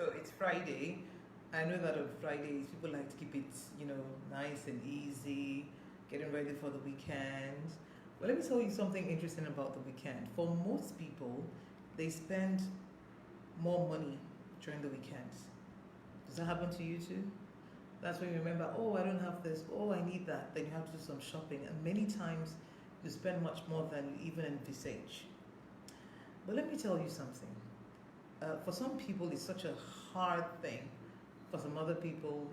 So it's Friday. I know that on Fridays people like to keep it, nice and easy, getting ready for the weekend. Well, let me tell you something interesting about the weekend. For most people, they spend more money during the weekends. Does that happen to you too? That's when you remember, oh, I don't have this, oh, I need that. Then you have to do some shopping, and many times you spend much more than you even envisage. But let me tell you something. For some people, it's such a hard thing. For some other people,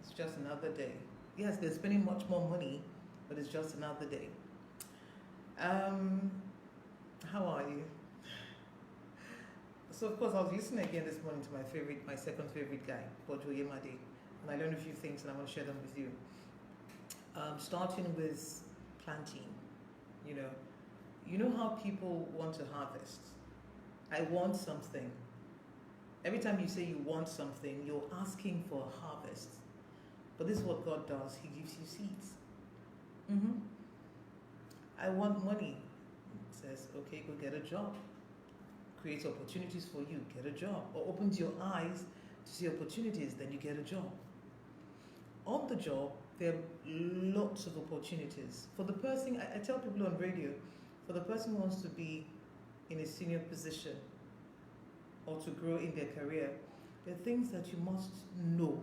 it's just another day. Yes, they're spending much more money, but it's just another day. Um, how are you? So of course, I was listening again this morning to my second favorite guy, Bojo Yemade, and I learned a few things, and I want to share them with you. Starting with planting, you know, you know how people want to harvest. I want something. Every time you say you want something, you're asking for a harvest. But this is what God does. He gives you seeds. Mm-hmm. I want money. It says, okay, go get a job. Creates opportunities for you, get a job. Or opens your eyes to see opportunities, then you get a job. On the job, there are lots of opportunities. For the person, I tell people on radio, for the person who wants to be in a senior position or to grow in their career, there are things that you must know.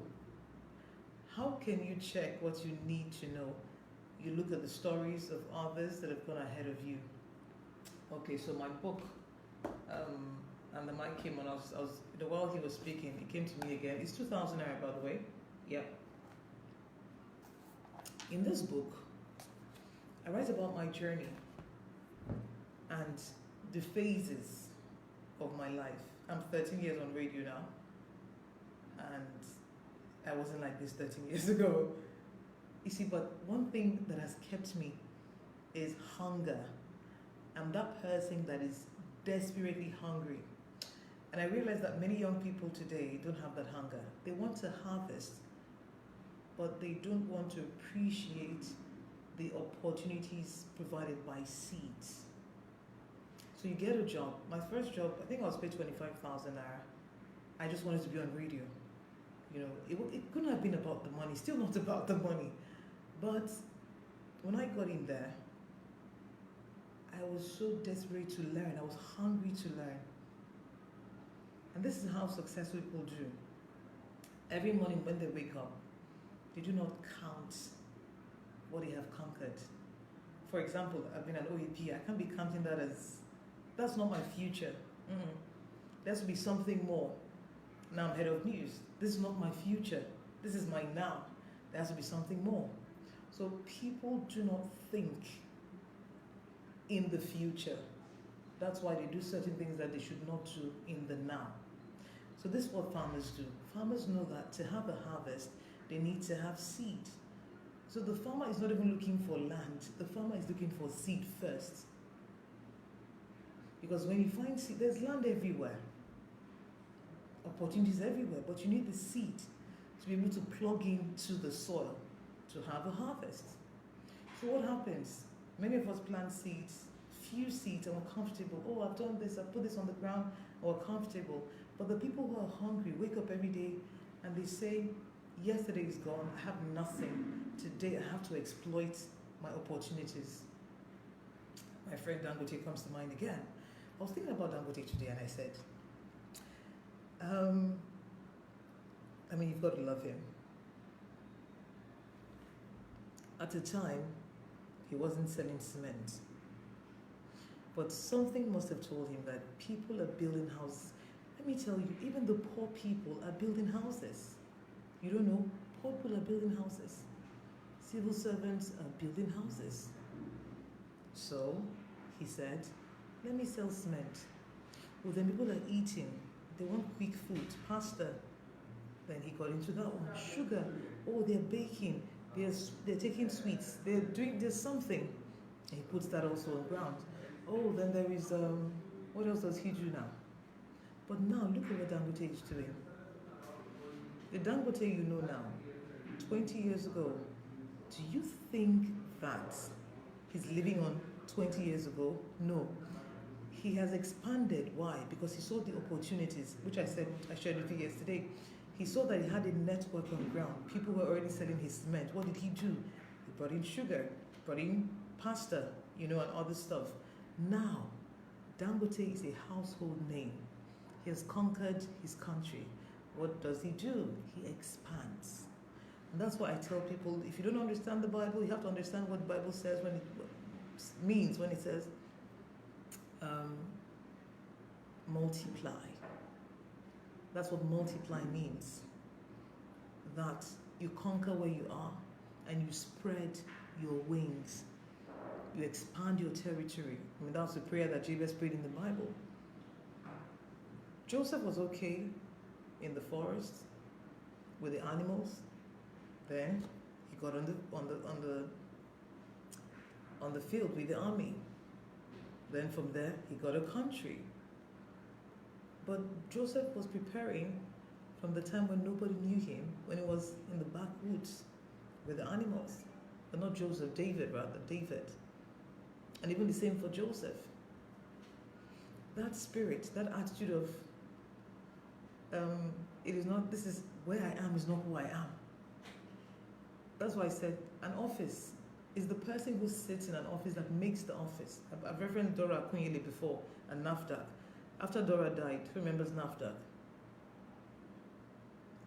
How can you check what you need to know? You look at the stories of others that have gone ahead of you. Okay, so my book, and the mic came on. While he was speaking, it came to me again. It's 2,000 naira, by the way. Yeah. In this book, I write about my journey and the phases of my life. I'm 13 years on radio now, and I wasn't like this 13 years ago. You see, but one thing that has kept me is hunger. I'm that person that is desperately hungry. And I realize that many young people today don't have that hunger. They want to harvest, but they don't want to appreciate the opportunities provided by seeds. So you get a job. My first job, I think I was paid 25,000 naira. I just wanted to be on radio. It couldn't have been about the money, still not about the money. But when I got in there, I was so desperate to learn. I was hungry to learn. And this is how successful people do. Every morning when they wake up, they do not count what they have conquered. For example, I've been an OEP. I can't be counting that as, that's not my future. There has to be something more. Now I'm head of news. This is not my future. This is my now. There has to be something more. So people do not think in the future. That's why they do certain things that they should not do in the now. So this is what farmers do. Farmers know that to have a harvest, they need to have seed. So the farmer is not even looking for land. The farmer is looking for seed first. Because when you find seed, there's land everywhere. Opportunities everywhere, but you need the seed to be able to plug into the soil to have a harvest. So what happens? Many of us plant seeds, few seeds, and we're comfortable. Oh, I've done this, I've put this on the ground, and we're comfortable. But the people who are hungry wake up every day and they say, yesterday is gone, I have nothing. Today I have to exploit my opportunities. My friend Dangote comes to mind again. I was thinking about Dangote today and I said, you've got to love him. At the time, he wasn't selling cement. But something must have told him that people are building houses. Let me tell you, even the poor people are building houses. You don't know? Poor people are building houses. Civil servants are building houses. So, he said, let me sell cement. Well, then people are eating. They want quick food, pasta. Then he got into that one. Sugar. Oh, they're baking. They're taking sweets. There's something. And he puts that also on ground. Oh, then there is, what else does he do now? But now, look at what Dangote is doing. The Dangote you know now, 20 years ago, do you think that he's living on 20 years ago? No. he has expanded. Why? Because he saw the opportunities, which I shared with you yesterday. He saw that he had a network on ground. People were already selling his cement. What did he do? He brought in sugar, brought in pasta, and other stuff. Now, Dangote is a household name. He has conquered his country. What does he do? He expands. And that's why I tell people, if you don't understand the Bible, you have to understand what the Bible says when it means when it says multiply. That's what multiply means. That you conquer where you are and you spread your wings. You expand your territory. I mean, that's the prayer that Jabez prayed in the Bible. Joseph was okay in the forest with the animals. Then he got on the field with the army. Then from there he got a country. But Joseph was preparing from the time when nobody knew him, when he was in the backwoods with the animals. But not Joseph, David. And even the same for Joseph. That spirit, that attitude of it is not, this is where I am is not who I am. That's why I said an office is the person who sits in an office that makes the office. I've referenced Dora Akunyili before and NAFDAC. After Dora died, who remembers NAFDAC?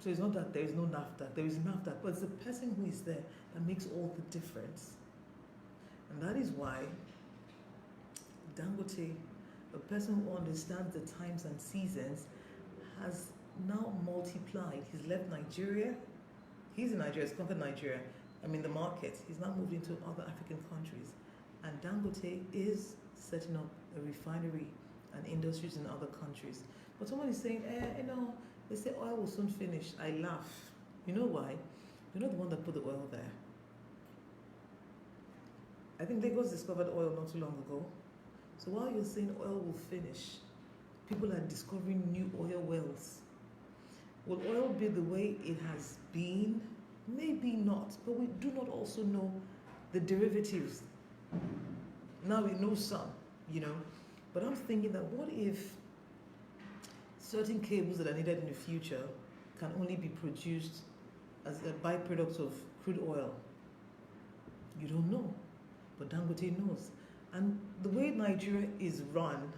So it's not that there is no NAFDAC, there is NAFDAC, but it's the person who is there that makes all the difference. And that is why Dangote, a person who understands the times and seasons, has now multiplied. He's left Nigeria. He's in Nigeria, he's conquered Nigeria. The market. He's now moved into other African countries. And Dangote is setting up a refinery and industries in other countries. But someone is saying, they say oil will soon finish. I laugh. You know why? You're not the one that put the oil there. I think Lagos discovered oil not too long ago. So while you're saying oil will finish, people are discovering new oil wells. Will oil be the way it has been? Maybe not, but we do not also know the derivatives. Now we know some, but I'm thinking that what if certain cables that are needed in the future can only be produced as a byproduct of crude oil? You don't know, but Dangote knows. And the way Nigeria is run,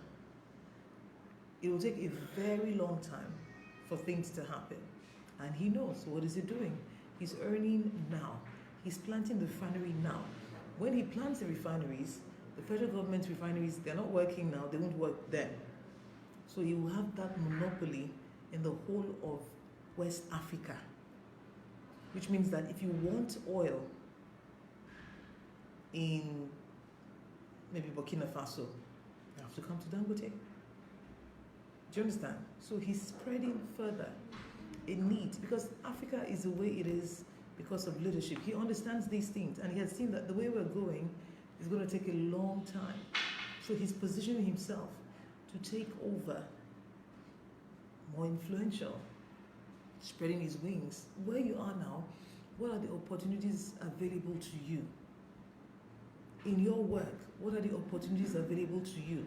it will take a very long time for things to happen. And he knows. What is he doing? He's earning now. He's planting the refinery now. When he plants the refineries, the federal government refineries, they're not working now, they won't work then. So he will have that monopoly in the whole of West Africa. Which means that if you want oil in maybe Burkina Faso, you have to come to Dangote. Do you understand? So he's spreading further a need, because Africa is the way it is because of leadership. He understands these things, and he has seen that the way we're going is going to take a long time. So he's positioning himself to take over, more influential, spreading his wings. Where you are now, what are the opportunities available to you? In your work, what are the opportunities available to you?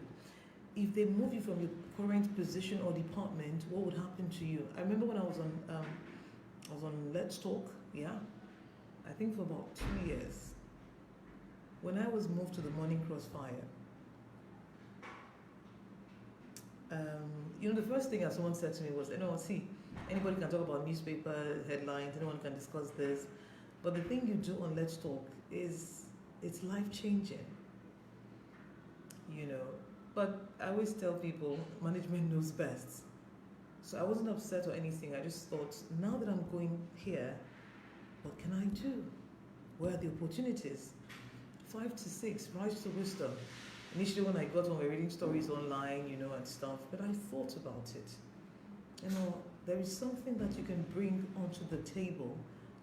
If they move you from your current position or department, what would happen to you? I remember when I was on Let's Talk, I think for about 2 years. When I was moved to the Morning Crossfire, the first thing that someone said to me was, anybody can talk about newspaper headlines, anyone can discuss this, but the thing you do on Let's Talk it's life-changing, But I always tell people, management knows best. So I wasn't upset or anything. I just thought, now that I'm going here, what can I do? Where are the opportunities? 5 to 6, Rise to Wisdom. Initially when I got on, we were reading stories online, and stuff, but I thought about it. There is something that you can bring onto the table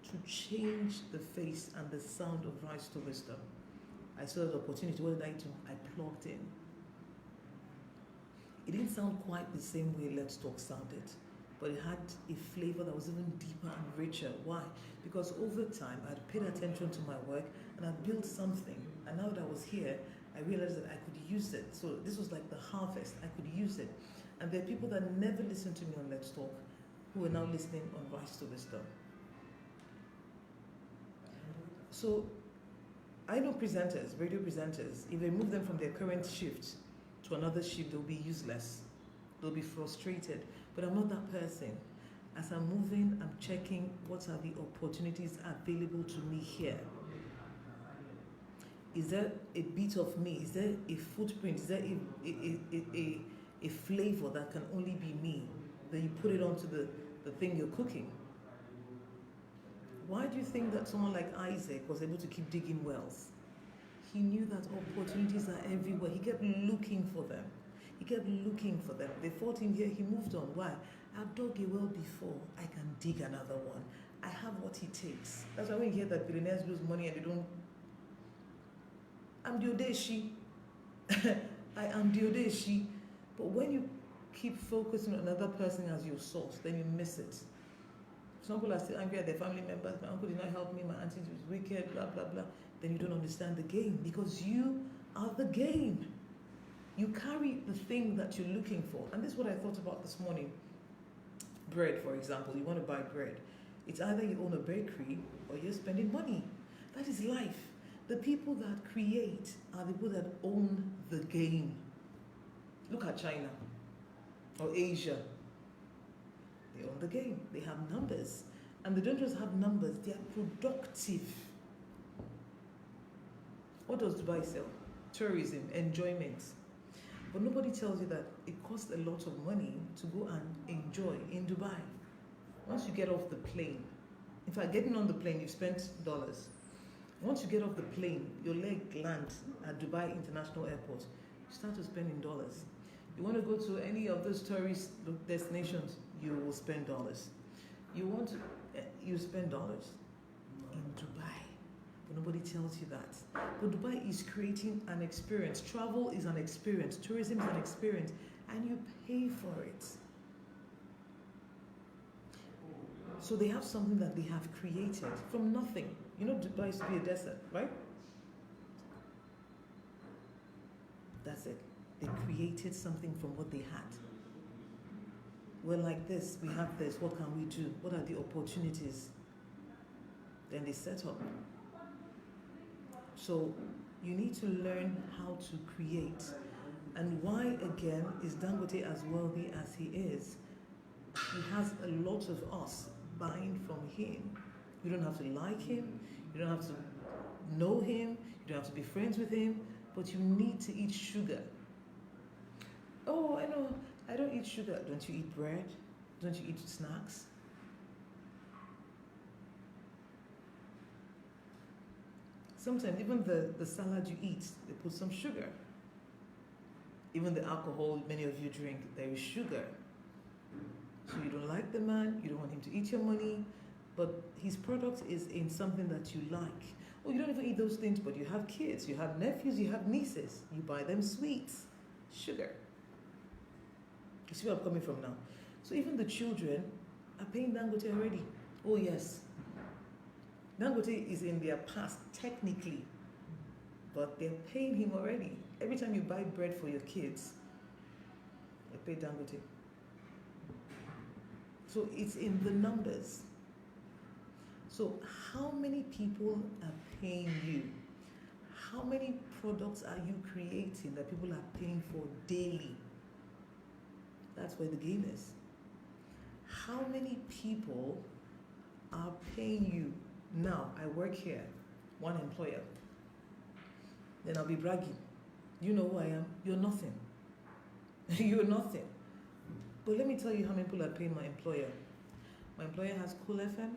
to change the face and the sound of Rise to Wisdom. I saw the opportunity. What did I do? I plugged in. It didn't sound quite the same way Let's Talk sounded, but it had a flavor that was even deeper and richer. Why? Because over time, I had paid attention to my work and I built something. And now that I was here, I realized that I could use it. So this was like the harvest. I could use it. And there are people that never listened to me on Let's Talk who are now listening on Rise to Wisdom. So I know presenters, radio presenters, if they move them from their current shift to another shift, they'll be useless. They'll be frustrated. But I'm not that person. As I'm moving, I'm checking what are the opportunities available to me here. Is there a bit of me? Is there a footprint? Is there a flavor that can only be me? Then you put it onto the thing you're cooking. Why do you think that someone like Isaac was able to keep digging wells? He knew that opportunities are everywhere. He kept looking for them. He kept looking for them. They fought him here, he moved on. Why? I've dug a well before, I can dig another one. I have what it takes. That's why when you hear that billionaires lose money and they don't, I'm the Odeshi. I am the Odeshi. But when you keep focusing on another person as your source, then you miss it. Some people are still angry at their family members. My uncle did not help me, my auntie was wicked, blah, blah, blah. Then you don't understand the game because you are the game. You carry the thing that you're looking for. And this is what I thought about this morning. Bread, for example. You want to buy bread. It's either you own a bakery or you're spending money. That is life. The people that create are the people that own the game. Look at China or Asia. They own the game. They have numbers. And they don't just have numbers, they are productive. What does Dubai sell? Tourism, enjoyment. But nobody tells you that it costs a lot of money to go and enjoy in Dubai. Once you get off the plane, in fact, getting on the plane, you've spent dollars. Once you get off the plane, your leg lands at Dubai International Airport, you start to spend in dollars. You want to go to any of those tourist destinations, you will spend dollars. You spend dollars in Dubai, but nobody tells you that. But Dubai is creating an experience. Travel is an experience. Tourism is an experience, and you pay for it. So they have something that they have created from nothing. You know, Dubai used to be a desert, right? That's it. They created something from what they had. We're like this, we have this, what can we do? What are the opportunities? Then they set up. So you need to learn how to create. And why, again, is Dangote as wealthy as he is? He has a lot of us buying from him. You don't have to like him, you don't have to know him, you don't have to be friends with him, but you need to eat sugar. Oh, I know, I don't eat sugar. Don't you eat bread? Don't you eat snacks? Sometimes even the salad you eat, they put some sugar. Even the alcohol many of you drink, there is sugar. So you don't like the man, you don't want him to eat your money, but his product is in something that you like. Oh, you don't even eat those things, but you have kids, you have nephews, you have nieces. You buy them sweets, sugar. You see where I'm coming from now? So even the children are paying Dangote already. Oh yes. Dangote is in their past, technically, but they're paying him already. Every time you buy bread for your kids, they pay Dangote. So it's in the numbers. So how many people are paying you? How many products are you creating that people are paying for daily? That's where the game is. How many people are paying you? Now, I work here, one employer. Then I'll be bragging. You know who I am? You're nothing. You're nothing. But let me tell you how many people are paying my employer. My employer has Cool FM.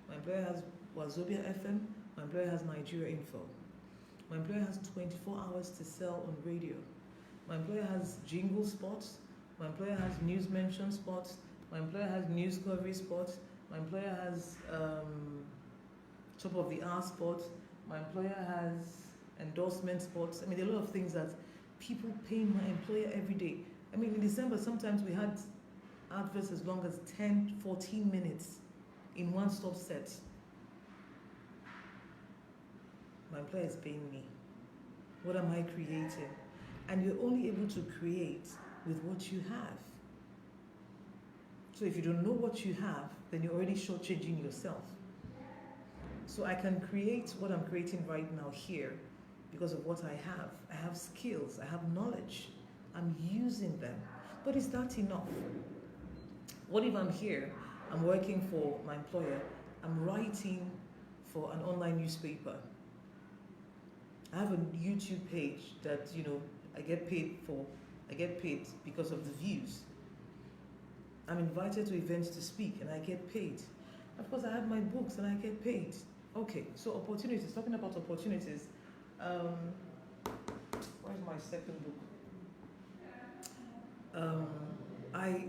My employer has Wazobia FM. My employer has Nigeria Info. My employer has 24 hours to sell on radio. My employer has jingle spots. My employer has news mention spots. My employer has news coverage spots. My employer has top of the hour spots. My employer has endorsement spots. I mean, there are a lot of things that people pay my employer every day. I mean, in December, sometimes we had adverts as long as 10, 14 minutes in one-stop set. My employer is paying me. What am I creating? And you're only able to create with what you have. So if you don't know what you have, then you're already shortchanging yourself. So I can create what I'm creating right now here because of what I have. I have skills, I have knowledge, I'm using them. But is that enough? What if I'm here, I'm working for my employer, I'm writing for an online newspaper. I have a YouTube page that, I get paid because of the views. I'm invited to events to speak and I get paid. Of course, I have my books and I get paid. Okay, so opportunities, talking about opportunities. Where's my second book?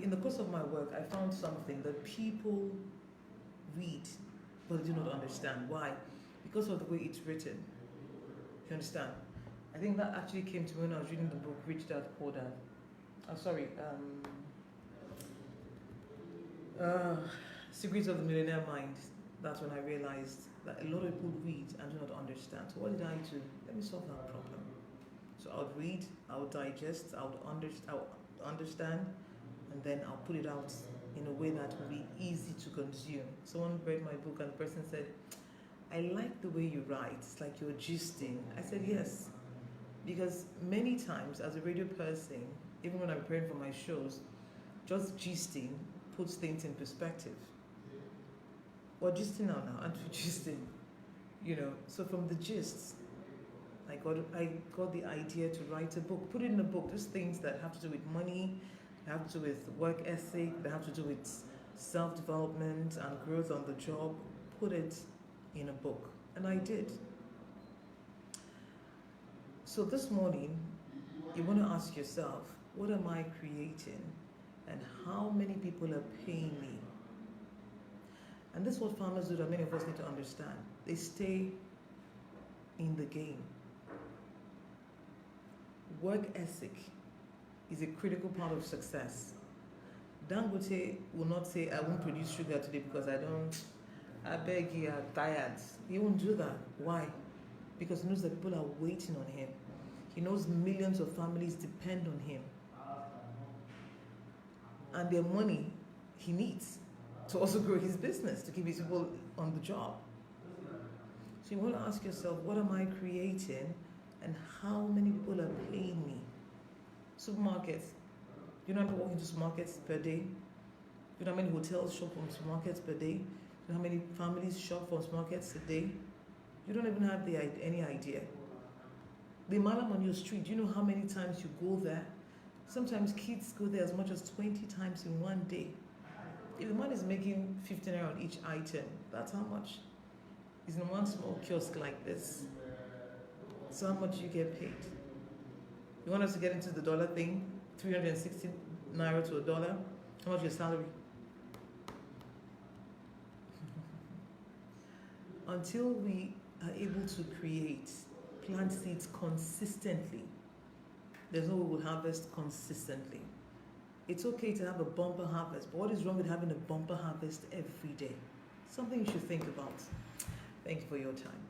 In the course of my work, I found something that people read but do not understand. Why? Because of the way it's written. You understand? I think that actually came to me when I was reading the book Rich Dad Poor Dad. Secrets of the Millionaire Mind. That's when I realized that a lot of people read and do not understand. So what did I do? Let me solve that problem. So I would read, I would digest, I would understand, and then I'll put it out in a way that will be easy to consume. Someone read my book and the person said, I like the way you write. It's like you're gisting. I said, yes. Because many times as a radio person, even when I'm preparing for my shows, just gisting puts things in perspective. We're gisting now, aren't we gisting? So from the gists, I got the idea to write a book, put it in a book, just things that have to do with money, have to do with work ethic, that have to do with self-development and growth on the job, put it in a book. And I did. So this morning, you want to ask yourself, what am I creating and how many people are paying me? And this is what farmers do that many of us need to understand. They stay in the game. Work ethic is a critical part of success. Dangote will not say, I won't produce sugar today because I beg you, are tired. He won't do that. Why? Because he knows that people are waiting on him. He knows millions of families depend on him. And their money he needs to also grow his business, to keep his people on the job. So you want to ask yourself, what am I creating and how many people are paying me? Supermarkets. You know how many people walk into supermarkets per day? You know how many hotels shop from supermarkets per day? You know how many families shop from supermarkets a day? You don't even have any idea. The malam on your street, you know how many times you go there? Sometimes kids go there as much as 20 times in one day. If the man is making 15 naira on each item, that's how much is in one small kiosk like this. So how much you get paid? You want us to get into the dollar thing? 360 naira to a dollar? How much your salary? Until we are able to plant seeds consistently, there's no way we'll harvest consistently. It's okay to have a bumper harvest, but what is wrong with having a bumper harvest every day? Something you should think about. Thank you for your time.